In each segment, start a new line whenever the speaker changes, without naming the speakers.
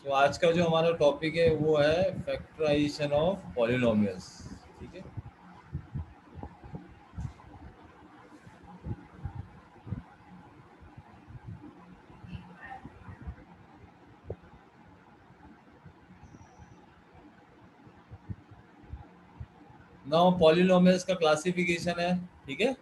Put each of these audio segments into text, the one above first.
तो आज का जो हमारा टॉपिक है वो है फैक्टराइजेशन ऑफ पॉलिनोमियल्स। ठीक है। नाउ पॉलिनोमियल्स का क्लासिफिकेशन है। ठीक है।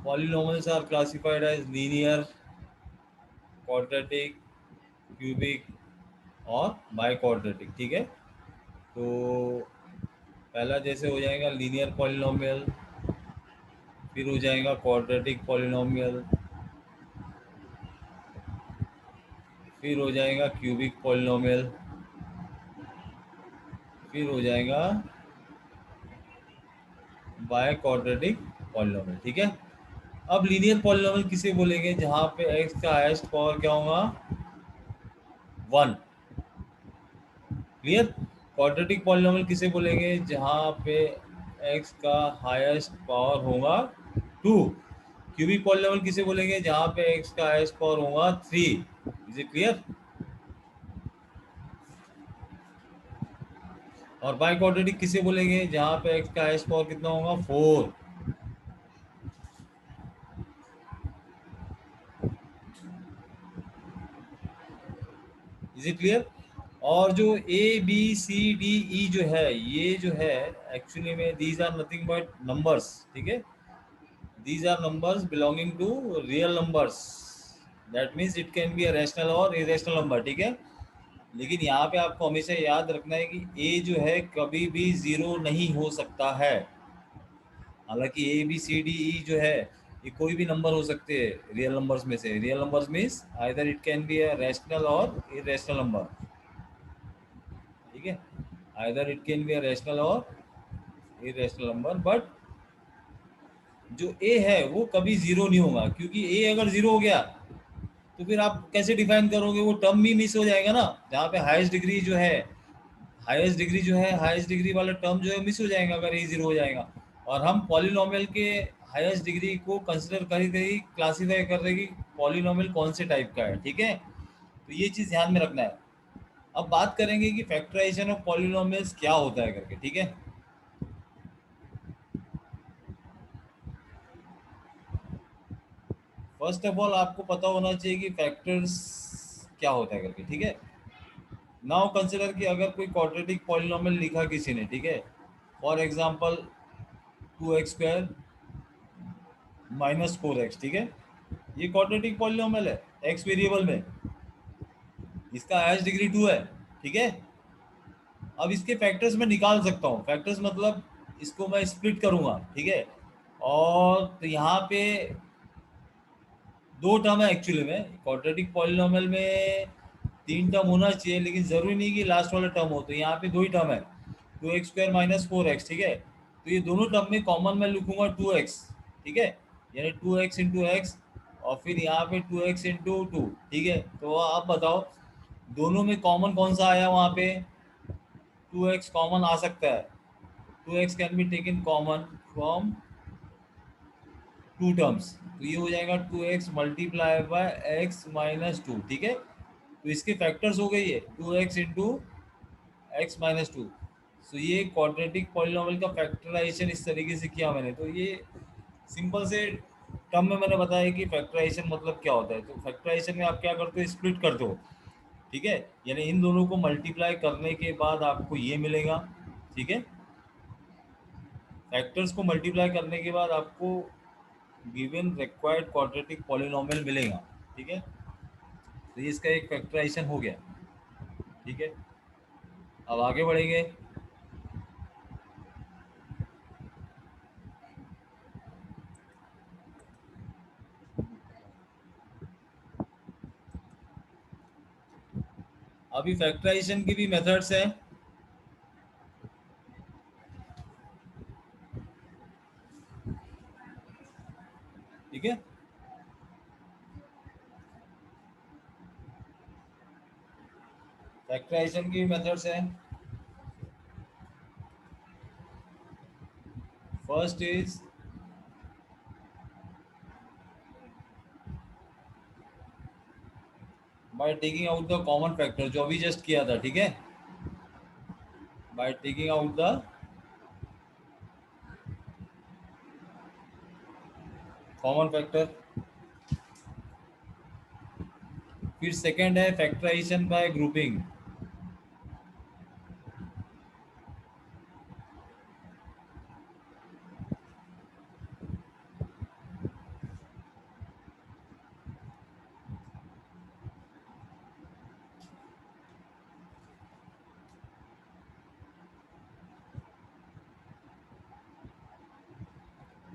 Polynomials are classified as linear, quadratic, cubic और बाई क्वाड्रेटिक। ठीक है। तो पहला जैसे हो जाएगा लीनियर पॉलिनोमियल, फिर हो जाएगा क्वाड्रेटिक पॉलिनोमियल, फिर हो जाएगा क्यूबिक पॉलिनोमियल, फिर हो जाएगा बाय क्वाड्रेटिक पॉलिनोमियल। ठीक है। अब लीनियर पॉलिनोमियल किसे बोलेंगे? जहां पे x का हाईएस्ट पावर क्या होगा? 1। क्लियर। क्वाड्रेटिक पॉलिनोमियल किसे बोलेंगे? जहां पे x का हाईएस्ट पावर होगा 2। क्यूबिक पॉलिनोमियल किसे बोलेंगे? जहां पे x का हाईएस्ट पावर होगा 3। Is it clear? और बाय क्वाड्रेटिक किसे बोलेंगे? जहां पे x का हाईएस्ट पावर कितना होगा? 4। Is it clear? और जो A B C D E जो है, ये जो है एक्चुअली में these are nothing but numbers. ठीक है। these are numbers belonging to real numbers, that means it can be a rational or irrational number। ठीक है। लेकिन यहाँ पे आपको हमेशा याद रखना है कि a जो है कभी भी जीरो नहीं हो सकता है। हालांकि A B C D E जो है ये कोई भी नंबर हो सकते हैं रियल नंबर्स में से। Real numbers means either it can be a rational और इरेशनल नंबर। ठीक है। Either it can be a rational और इरेशनल नंबर, बट जो ए है वो कभी जीरो नहीं होगा, क्योंकि ए अगर जीरो हो गया तो फिर आप कैसे डिफाइन करोगे? वो टर्म भी मिस हो जाएगा ना। जहाँ पे हाईएस्ट डिग्री जो है, हाईएस्ट डिग्री वाला टर्म जो है मिस हो जाएगा अगर ए जीरो हो जाएगा। और हम पॉलिनोमियल के हाईएस्ट डिग्री को कंसिडर कर ही क्लासीफाई कर रहे हैं कि पॉलिनोमियल कौन से टाइप का है। ठीक है। तो ये चीज़ ध्यान में रखना है। अब बात करेंगे कि फैक्टराइजेशन ऑफ पॉलिनोमियल्स क्या होता है करके। ठीक है। फर्स्ट ऑफ ऑल आपको पता होना चाहिए कि फैक्टर्स क्या होता है करके। ठीक है। नाउ कंसिडर कि अगर कोई क्वाड्रेटिक पॉलिनोमियल लिखा किसी ने। ठीक है। For example 2x² minus 4x। ठीक है। ये क्वाड्रेटिक पॉलिनोमियल है एक्स वेरिएबल में। इसका हाईएस्ट डिग्री 2 है। ठीक है। अब इसके फैक्टर्स मैं निकाल सकता हूँ। फैक्टर्स मतलब इसको मैं स्प्लिट करूंगा। ठीक है। और तो यहाँ पे दो टर्म है एक्चुअली में। क्वाड्रेटिक पॉलिनोमियल में तीन टर्म होना चाहिए, लेकिन जरूरी नहीं कि लास्ट वाला टर्म हो। तो यहाँ पे दो ही टर्म है, 2x² माइनस 4x। ठीक है। तो ये दोनों टर्म में कॉमन मैं लिखूंगा 2x। ठीक है। यानी 2x इंटू एक्स, और फिर यहाँ पे 2x इंटू टू। ठीक है। तो आप बताओ दोनों में कॉमन कौन सा आया? वहाँ पे 2x कॉमन आ सकता है। 2x can be taken common from two terms. तो ये हो जाएगा 2x multiply by x minus two. ठीक है। तो इसके फैक्टर्स हो गए ये 2x into x minus two. So ये क्वाड्रेटिक पॉलिनोमियल का फैक्टराइजेशन इस तरीके से किया मैंने। तो ये सिंपल से टर्म में मैंने बताया कि फैक्टराइजेशन मतलब क्या होता है। तो फैक्टराइजेशन में आप क्या करते हो? स्प्लिट करते हो। ठीक है। यानी इन दोनों को मल्टीप्लाई करने के बाद आपको ये मिलेगा। ठीक है। फैक्टर्स को मल्टीप्लाई करने के बाद आपको गिवन रिक्वायर्ड क्वाड्रेटिक पॉलिनोमियल मिलेगा। ठीक है। तो ये इसका एक फैक्टराइजेशन हो गया। ठीक है। अब आगे बढ़ेंगे। अभी फैक्टराइजेशन की भी मेथड्स हैं। ठीक है। फैक्टराइजेशन की भी मेथड्स हैं। First is by taking out the common factor, जो अभी जस्ट किया था, ठीक है, by taking out the common factor. फिर सेकंड है फैक्टराइजेशन बाय ग्रुपिंग।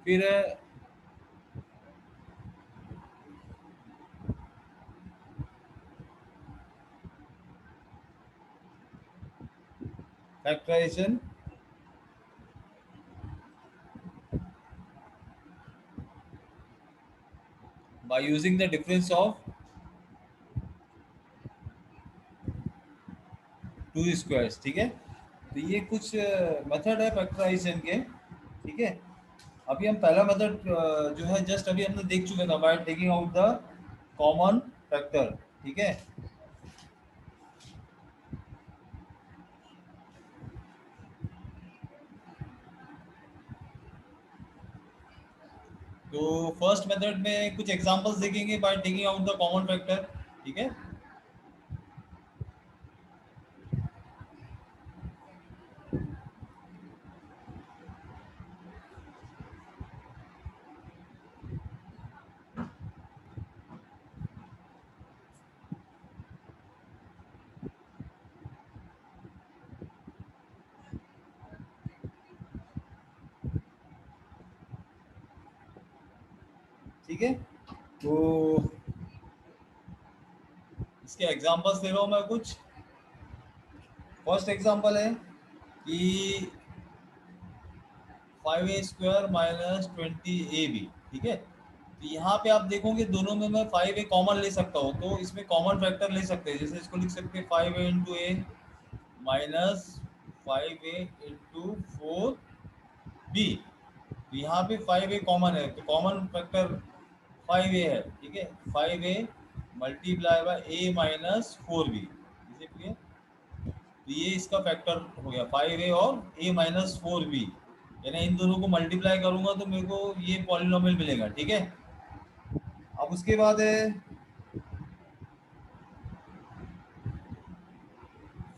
फिर है factorisation by using the difference of two squares, ठीक है। तो ये कुछ मेथड है फैक्टराइजेशन के, ठीक है। अभी हम पहला मेथड जो है जस्ट अभी हमने देख चुके था, bye taking out the common factor, ठीक है। तो फर्स्ट मेथड में कुछ एग्जांपल्स देखेंगे bye taking out the common factor, ठीक है। ठीक है, तो इसके एग्जांपल्स दे रहा हूँ मैं कुछ। फर्स्ट एग्जांपल है कि 5a² माइनस 20ab, ठीक है। तो यहाँ पे आप देखोगे दोनों में मैं 5a कॉमन ले सकता हूँ, तो इसमें कॉमन फैक्टर ले सकते हैं। जैसे इसको लिख सकते हैं 5a इंटू ए माइनस 5a इंटू 4b। तो यहाँ पे 5a कॉमन है, तो कॉमन फैक्टर 5a है, ठीक है। 5a multiply by a minus 4b, इसे क्लियर। तो ये इसका फैक्टर हो गया 5a और a माइनस 4b, यानी इन दोनों को मल्टीप्लाई करूंगा तो मेरे को ये पॉलिनोमियल मिलेगा, ठीक है। अब उसके बाद है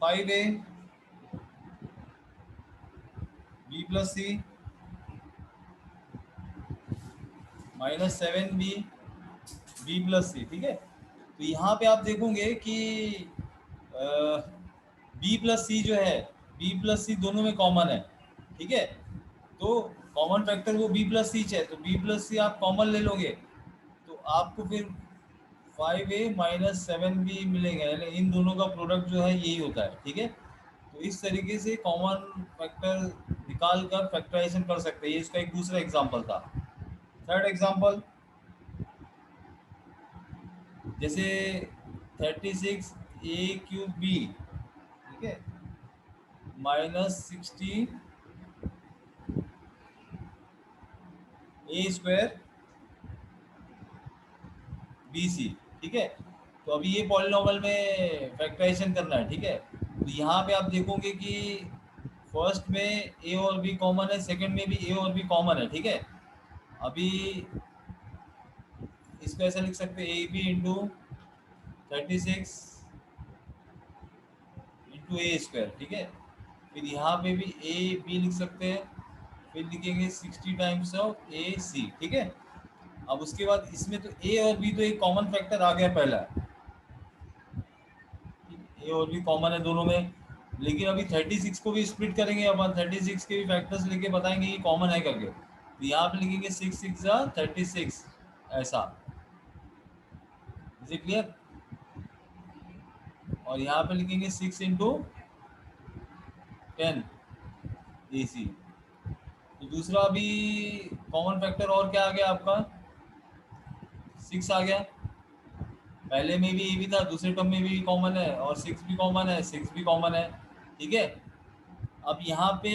5a b प्लस सी माइनस 7b b प्लस सी, ठीक है। तो यहाँ पे आप देखोगे कि बी प्लस सी जो है, बी प्लस सी दोनों में कॉमन है, ठीक है। तो कॉमन फैक्टर वो बी प्लस सी है, तो बी प्लस सी आप कॉमन ले लोगे तो आपको फिर 5a माइनस 7b मिलेगा, यानी इन दोनों का प्रोडक्ट जो है यही होता है, ठीक है। तो इस तरीके से कॉमन फैक्टर निकाल कर फैक्टराइजेशन कर सकते हैं। ये इसका एक दूसरा एग्जांपल था। थर्ड एग्जांपल, जैसे 36a³ b, ठीक है, माइनस 60a² BC, ठीक है। तो अभी ये पॉलिनॉमियल में फैक्टराइजेशन करना है, ठीक है। तो यहाँ पे आप देखोगे कि फर्स्ट में ए और बी कॉमन है, सेकंड में भी ए और बी कॉमन है, ठीक है। अभी इसको ऐसा लिख सकते हैं A B into 36 into a², ठीक है। फिर यहाँ पे भी ए बी लिख सकते हैं, फिर लिखेंगे 60 टाइम्स ऑफ ए सी, ठीक है। अब उसके बाद इसमें तो ए और बी तो एक कॉमन फैक्टर आ गया पहला, ए और बी कॉमन है दोनों में। लेकिन अभी 36 को भी स्प्लिट करेंगे, अब 36 के भी फैक्टर्स लेके बताएंगे ये कॉमन है करके। तो यहाँ पे लिखेंगे 6 6 36, ऐसा, इज इट क्लियर। और यहाँ पे लिखेंगे 6 इंटू 10 AC। तो दूसरा अभी कॉमन फैक्टर और क्या आ गया आपका, 6 आ गया। पहले में भी ए भी था, दूसरे टर्म में भी कॉमन है, और 6 भी कॉमन है, 6 भी कॉमन है, ठीक है। अब यहाँ पे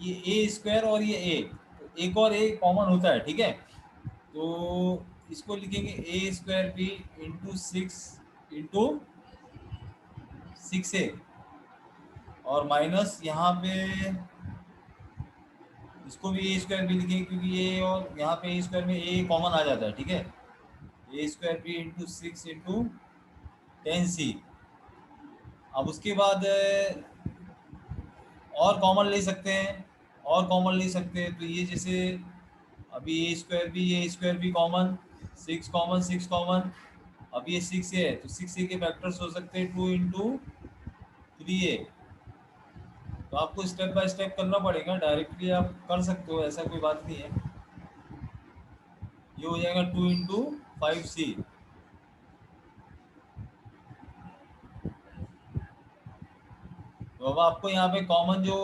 ये ए स्क्वायर और ये ए, तो एक और ए कॉमन होता है, ठीक है। तो इसको लिखेंगे ए स्क्वायर बी इंटू 6 और माइनस यहाँ पे इसको भी ए स्क्वायर बी लिखेंगे, क्योंकि ये और यहाँ पे ए स्क्वायर में ए कॉमन आ जाता है, ठीक है। ए स्क्वायर बी इंटू 6 इंटू 10 सी। अब उसके बाद और कॉमन ले सकते हैं, और कॉमन ले सकते हैं, तो ये जैसे अभी ए स्क्वायर बी कॉमन, 6 कॉमन, अब ये 6 है तो 6 के फैक्टर्स हो सकते हैं 2 इंटू 3 ए। तो आपको स्टेप बाय स्टेप करना पड़ेगा, डायरेक्टली आप कर सकते हो, ऐसा कोई बात नहीं है। ये हो जाएगा 2 इंटू 5 सी। तो अब आपको यहाँ पे कॉमन जो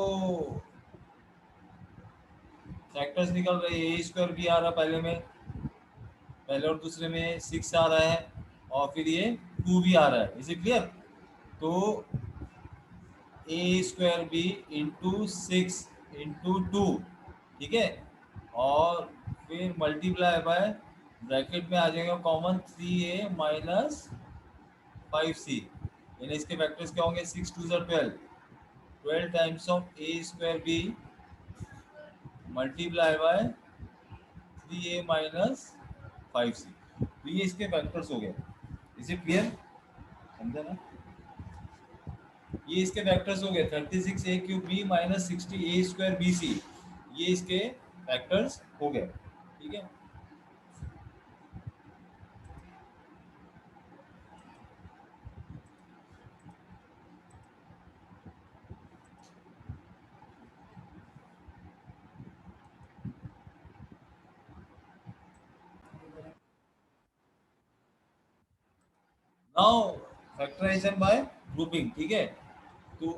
फैक्टर्स निकल रहे हैं, ए स्क्वायर भी आ रहा है पहले और दूसरे में 6 आ रहा है, और फिर ये 2 भी आ रहा है, इसे क्लियर। तो a square B into 6 into 2, ठीक है। और फिर मल्टीप्लाई बाय, ब्रैकेट में आ जाएगा कॉमन 3a माइनस 5c, यानी इसके फैक्टर्स क्या होंगे, 6 2 12, 12 times of a square b multiply by 3a minus 5c। तो ये इसके फैक्टर्स हो गए, इसे क्लियर, समझा ना। ये इसके फैक्टर्स हो गए 36a³ b minus 60a² bc, ये इसके फैक्टर्स हो गए, ठीक है। नाउ फैक्टराइजेशन बाय ग्रुपिंग, ठीक है। तो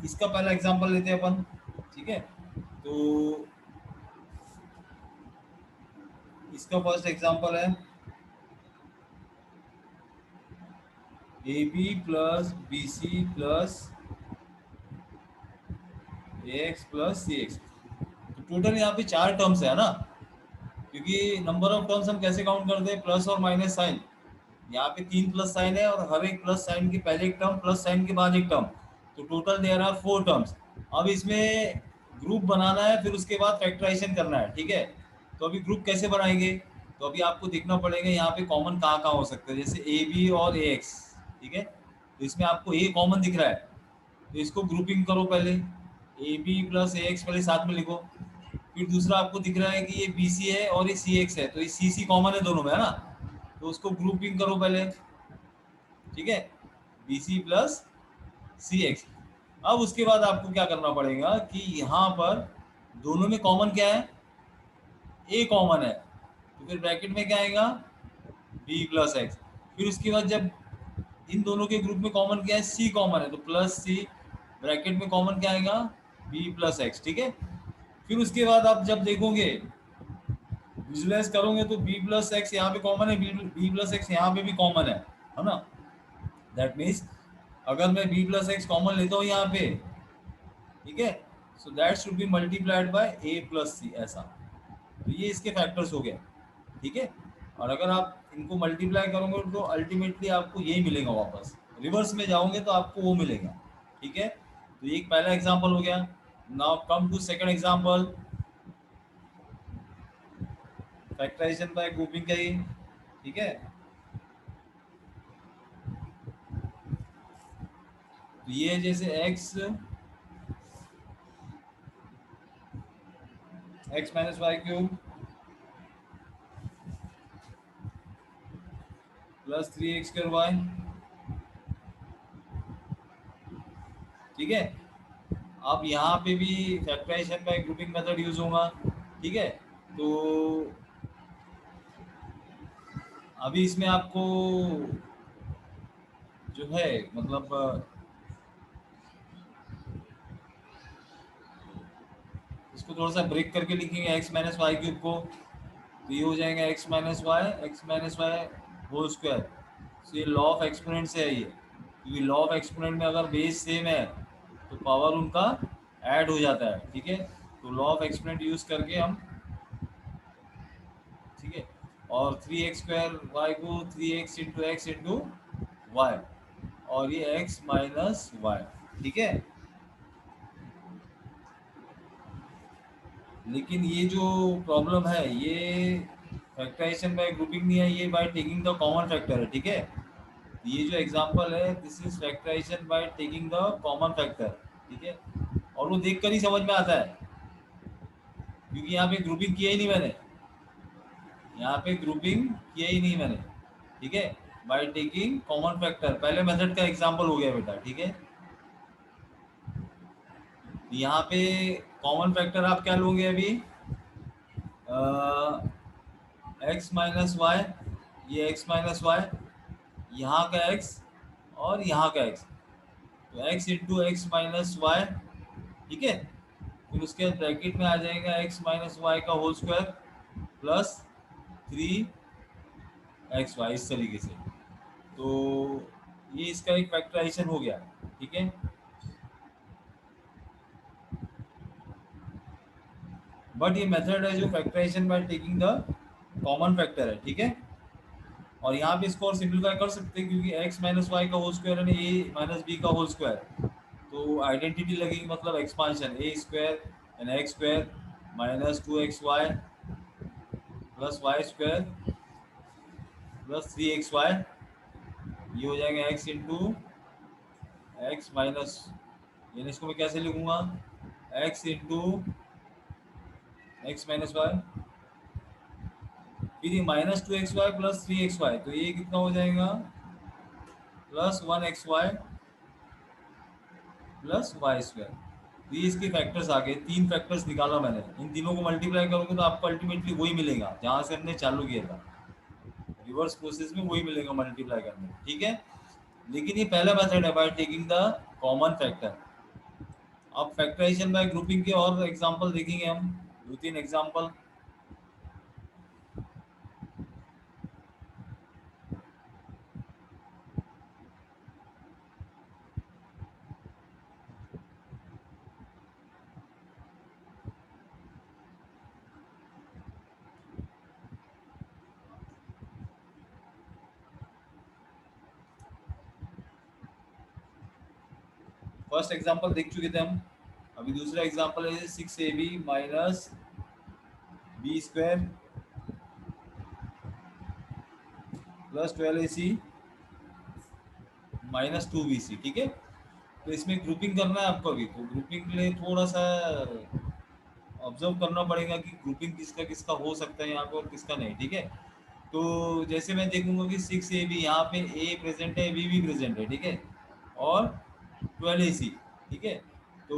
इसका पहला एग्जांपल लेते हैं अपन, ठीक है। तो इसका फर्स्ट एग्जांपल है a b plus b c plus a x plus c x. तो टोटल यहाँ पे 4 टर्म्स है ना, क्योंकि नंबर ऑफ टर्म्स हम कैसे काउंट करते हैं, प्लस और माइनस साइन। यहाँ पे 3 प्लस साइन है, और हर एक प्लस साइन के पहले एक टर्म, प्लस साइन के बाद एक टर्म, तो टोटल देयर आर 4 टर्म्स। अब इसमें ग्रुप बनाना है, फिर उसके बाद फैक्टराइजेशन करना है, ठीक है। तो अभी ग्रुप कैसे बनाएंगे, तो अभी आपको देखना पड़ेगा यहाँ पे कॉमन कहाँ कहाँ हो सकते हैं, जैसे ए बी और ए एक्स, ठीक है। तो इसमें आपको ए कॉमन दिख रहा है, तो इसको ग्रुपिंग करो पहले, a b plus a x पहले साथ में लिखो। फिर दूसरा आपको दिख रहा है कि ये बी सी है और ये सी एक्स है, तो ये सी सी कॉमन है दोनों में, है ना। तो उसको ग्रुपिंग करो पहले, ठीक है, B c plus c x. अब उसके बाद आपको क्या करना पड़ेगा कि यहाँ पर दोनों में कॉमन क्या है, ए कॉमन है, तो फिर ब्रैकेट में क्या आएगा, बी प्लस एक्स। फिर उसके बाद जब इन दोनों के ग्रुप में कॉमन क्या है, सी कॉमन है, तो प्लस सी, ब्रैकेट में कॉमन क्या आएगा, बी प्लस एक्स, ठीक है। फिर उसके बाद आप जब देखोगे, विजुलाइज करोगे, तो बी प्लस एक्स यहाँ पे कॉमन है, बी प्लस एक्स यहाँ पे भी कॉमन है ना। दैट मीन्स अगर मैं बी प्लस एक्स कॉमन लेता हूँ यहाँ पे, ठीक है, so that should be multiplied by a plus c, ऐसा। तो ये इसके फैक्टर्स हो गए, ठीक है। और अगर आप इनको मल्टीप्लाई करोगे तो अल्टीमेटली आपको यही मिलेगा वापस, रिवर्स में जाओगे तो आपको वो मिलेगा, ठीक है। तो ये एक पहला एग्जांपल हो गया। Now come to second example, factorisation by grouping का ही, ठीक है। तो ये जैसे x minus y cube plus 3x² y, ठीक है। अब यहाँ पे भी factorisation by grouping method use होगा, ठीक है। तो अभी इसमें आपको जो है मतलब इसको थोड़ा सा ब्रेक करके लिखेंगे एक्स माइनस वाई क्यूब को, तो ये हो जाएगा x minus y whole square. तो ये लॉ ऑफ एक्सपोनेंट से है ये, क्योंकि लॉ ऑफ एक्सपोनेंट में अगर बेस सेम है तो पावर उनका ऐड हो जाता है, ठीक है। तो लॉ ऑफ एक्सपोनेंट यूज करके हम, ठीक है, और 3x² को 3x into x into Y, और ये x माइनस वाई, ठीक है। लेकिन ये जो प्रॉब्लम है, ये फैक्टराइजेशन बाय ग्रुपिंग नहीं है, ये by taking the common factor है, ठीक है। ये जो एग्जांपल है, this is factorisation by taking the common factor, ठीक है। और वो देखकर ही समझ में आता है, क्योंकि यहाँ पे ग्रुपिंग किया ही नहीं मैंने, यहाँ पे ग्रुपिंग किया ही नहीं मैंने, ठीक है। बाय टेकिंग कॉमन फैक्टर पहले मेथड का एग्जांपल हो गया बेटा, ठीक है। यहाँ पे कॉमन फैक्टर आप क्या लोगे अभी, एक्स माइनस वाई, ये एक्स माइनस वाई, यहाँ का एक्स और यहाँ का एक्स, तो x into x minus y, ठीक है। फिर उसके बाद ब्रैकेट में आ जाएगा एक्स माइनस वाई का होल स्क्वायर प्लस 3xy, इस तरीके से। तो ये इसका एक फैक्टराइजेशन हो गया, ठीक है। बट ये मेथड है जो factorisation by taking the common factor है, ठीक है। और यहाँ पे इसको और सिंप्लीफाई कर सकते हैं, क्योंकि x माइनस वाई का होल स्क्वायर है a माइनस बी का होल स्क्वायर, तो आइडेंटिटी लगेगी, मतलब expansion a square and x square minus 2xy plus y square plus 3xy, ये हो जाएगा x इंटू एक्स माइनस, यानी इसको मैं कैसे लिखूंगा, x into x minus y, फिर ये माइनस 2xy प्लस 3xy, तो ये कितना हो जाएगा, plus 1xy plus y square. तो ये इसके फैक्टर्स आ गए, तीन फैक्टर्स निकाला मैंने, इन तीनों को मल्टीप्लाई करोगे तो आपको अल्टीमेटली वही मिलेगा जहाँ से हमने चालू किया था, रिवर्स प्रोसेस में वही मिलेगा मल्टीप्लाई करने, ठीक है। लेकिन ये पहला मेथड है by taking the common factor. अब फैक्टराइजेशन बाय ग्रुपिंग के और एग्जांपल देखेंगे हम, दो तीन एग्जांपल। फर्स्ट एग्जांपल देख चुके थे हम, अभी दूसरा एग्जांपल है 6ab minus b square plus 12ac minus 2bc, ठीक है। तो इसमें ग्रुपिंग करना है आपको अभी, तो ग्रुपिंग के लिए थोड़ा सा ऑब्जर्व करना पड़ेगा कि ग्रुपिंग किसका किसका हो सकता है यहाँ पे और किसका नहीं, ठीक है। तो जैसे मैं देखूंगा कि 6ab, यहाँ पे a प्रेजेंट है, b भी प्रेजेंट है, ठीक है, और 12ac, ठीक है। तो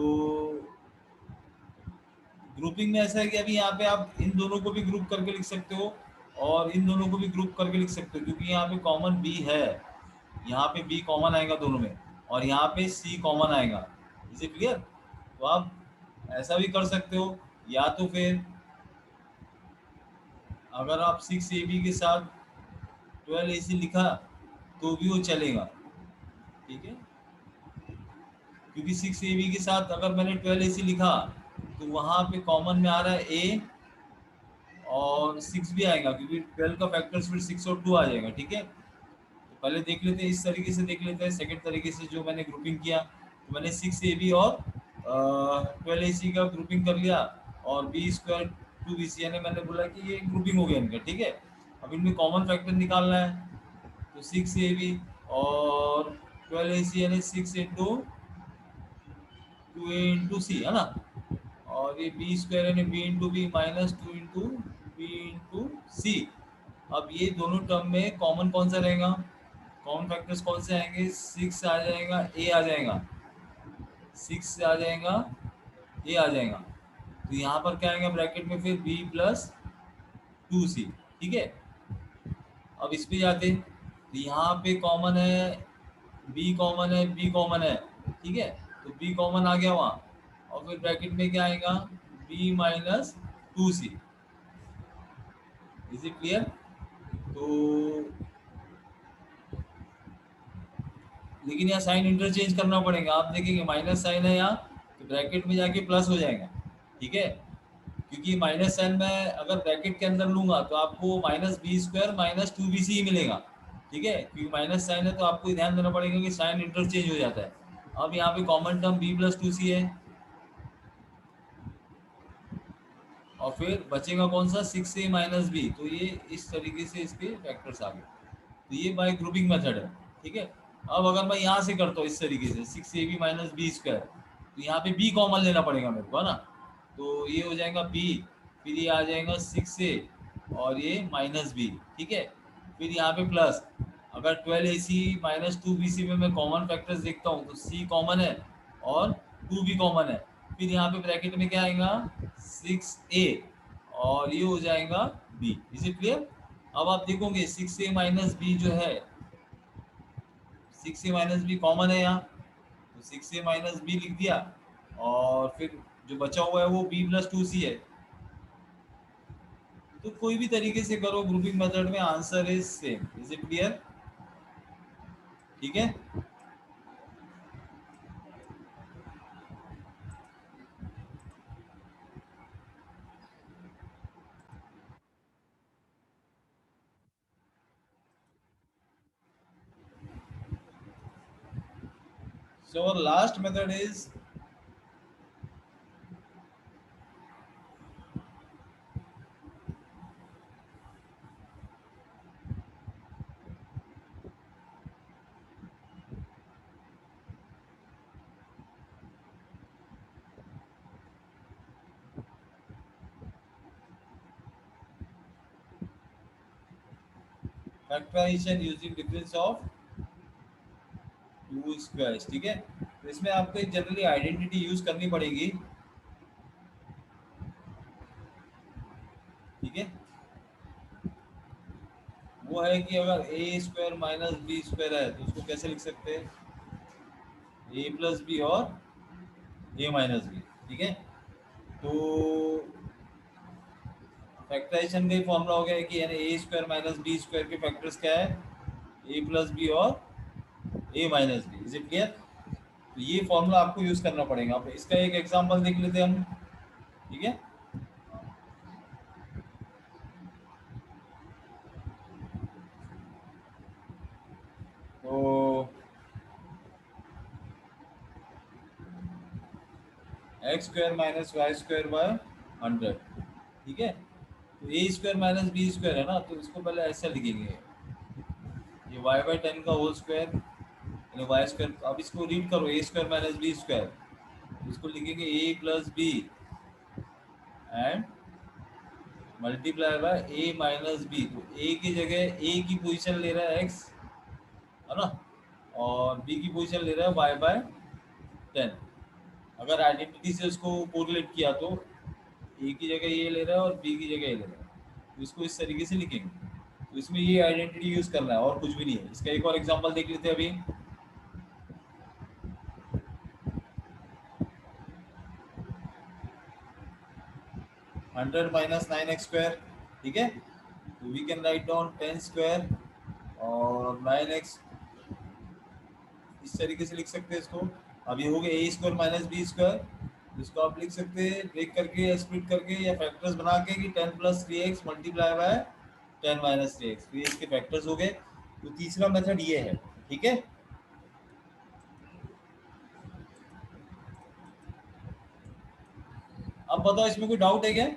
ग्रुपिंग में ऐसा है कि अभी यहाँ पे आप इन दोनों को भी ग्रुप करके लिख सकते हो और इन दोनों को भी ग्रुप करके लिख सकते हो, क्योंकि यहाँ पे कॉमन b है, यहाँ पे b कॉमन आएगा दोनों में, और यहाँ पे c कॉमन आएगा। Is it clear? तो आप ऐसा भी कर सकते हो, या तो फिर अगर आप 6ab के साथ 12ac लिखा तो भी वो चलेगा, ठीक है। क्योंकि 6ab के साथ अगर मैंने 12ac लिखा तो वहाँ पे कॉमन में आ रहा है a और 6 भी आएगा, क्योंकि 12 का फैक्टर्स फिर 6 और 2 आ जाएगा, ठीक है। तो पहले देख लेते हैं, इस तरीके से देख लेते हैं, सेकंड तरीके से जो मैंने ग्रुपिंग किया, तो मैंने 6ab और 12ac का ग्रुपिंग कर लिया, और बी स्क्वायर 2bc, यानी मैंने बोला कि ये ग्रुपिंग हो गया इनका, ठीक है। अब इनमें कॉमन फैक्टर निकालना है, तो 6ab और 12ac यानी 6 इंटू 2a इंटू सी, है ना, और ये बी स्क्वायर यानी b into b minus 2 into b into c. अब ये दोनों टर्म में कॉमन कौन सा रहेगा, कॉमन फैक्टर्स कौन से आएंगे, 6 आ जाएगा, ए आ जाएगा, 6 आ जाएगा, ए आ जाएगा। तो यहाँ पर क्या आएगा ब्रैकेट में, फिर बी प्लस 2c, ठीक है। अब इस पे जाते, तो यहाँ पे कॉमन है, बी कॉमन है, बी कॉमन है, ठीक है। तो बी कॉमन आ गया वहाँ, और फिर ब्रैकेट में क्या आएगा, b minus 2c। Is it clear? तो लेकिन यहाँ साइन इंटरचेंज करना पड़ेगा, आप देखेंगे माइनस साइन है यहाँ, तो तो ब्रैकेट में जाके प्लस हो जाएगा, ठीक है। क्योंकि माइनस साइन में अगर ब्रैकेट के अंदर लूंगा तो आपको minus b square minus two b c ही मिलेगा, ठीक है। क्योंकि माइनस साइन है तो आपको ध्यान देना पड़ेगा कि साइन इंटरचेंज हो जाता है। अब यहाँ पे common term b plus two c है, और फिर बचेगा कौन सा, सिक्स ए माइनस बी। तो ये इस तरीके से इसके फैक्टर्स आ गए। तो ये बाय ग्रुपिंग मेथड है, ठीक है। अब अगर मैं यहाँ से करता हूँ इस तरीके से six a b minus b square, तो यहाँ पे बी कॉमन लेना पड़ेगा मेरे को, है ना। तो ये हो जाएगा बी, फिर ये आ जाएगा सिक्स ए और ये माइनस बी, ठीक है। फिर यहाँ पे प्लस, अगर ट्वेल्व ए सी माइनस टू बी सी में मैं कॉमन फैक्टर्स देखता हूँ तो सी कॉमन है और टू भी कॉमन है। फिर यहाँ पे ब्रैकेट में क्या आएगा, सिक्स ए और ये हो जाएगा बी। Is it clear. अब आप देखोगे सिक्स ए माइनस बी जो है, सिक्स ए माइनस बी कॉमन है यहाँ, तो सिक्स ए माइनस बी लिख दिया, और फिर जो बचा हुआ है वो बी प्लस टू सी है। तो कोई भी तरीके से करो ग्रुपिंग मेथड में, answer is same. Is it clear, ठीक है। So our last method is factorization using difference of to squares, ठीक है। तो इसमें आपको एक जनरली आइडेंटिटी यूज करनी पड़ेगी, ठीक है। वो है कि अगर ए स्क्वायर माइनस बी स्क्वायर है तो उसको कैसे लिख सकते हैं, ए प्लस बी और ए माइनस बी, ठीक है। तो फैक्टराइजेशन का फॉर्मूला हो गया है कि यानी a square minus b square के फैक्टर्स क्या है, ए प्लस बी और a minus b. Is it clear. तो ये फॉर्मूला आपको यूज करना पड़ेगा। अब इसका एक एग्जांपल देख लेते हैं हम, ठीक है। तो x square minus y square by 100, ठीक है। तो a square minus b square है ना, तो इसको पहले ऐसा लिखेंगे, ये वाई बाई 10 का होल स्क्वायर यानी वाई स्क्वायर। अब इसको रीड करो, a square minus b square, इसको लिखेंगे a plus b and multiply by a minus b. तो ए की जगह ए की पोजीशन ले रहा है एक्स, है ना, और बी की पोजीशन ले रहा है वाई बाय 10। अगर आइडेंटिटी से उसको कोरिलेट किया तो ए की जगह ये ले रहा है और बी की जगह ये ले रहा है, तो इसको इस तरीके से लिखेंगे। तो इसमें ये आइडेंटिटी यूज करना है और कुछ भी नहीं है। इसका एक और एग्जांपल देख लेते हैं अभी। 100 माइनस नाइन एक्स स्क्वायर, ठीक है। तो we can write down 10 square और 9x, इस तरीके से लिख सकते हैं इसको। अब ये हो गया ए स्क्वायर माइनस बी स्क्वायर, इसको आप लिख सकते हैं ब्रेक करके या स्प्लिट करके या फैक्टर्स बना के कि 10 plus three x multiply by 10 minus three x. तो ये इसके फैक्टर्स हो गए। तो तीसरा मेथड ये है, ठीक है। अब बताओ इसमें कोई डाउट है क्या।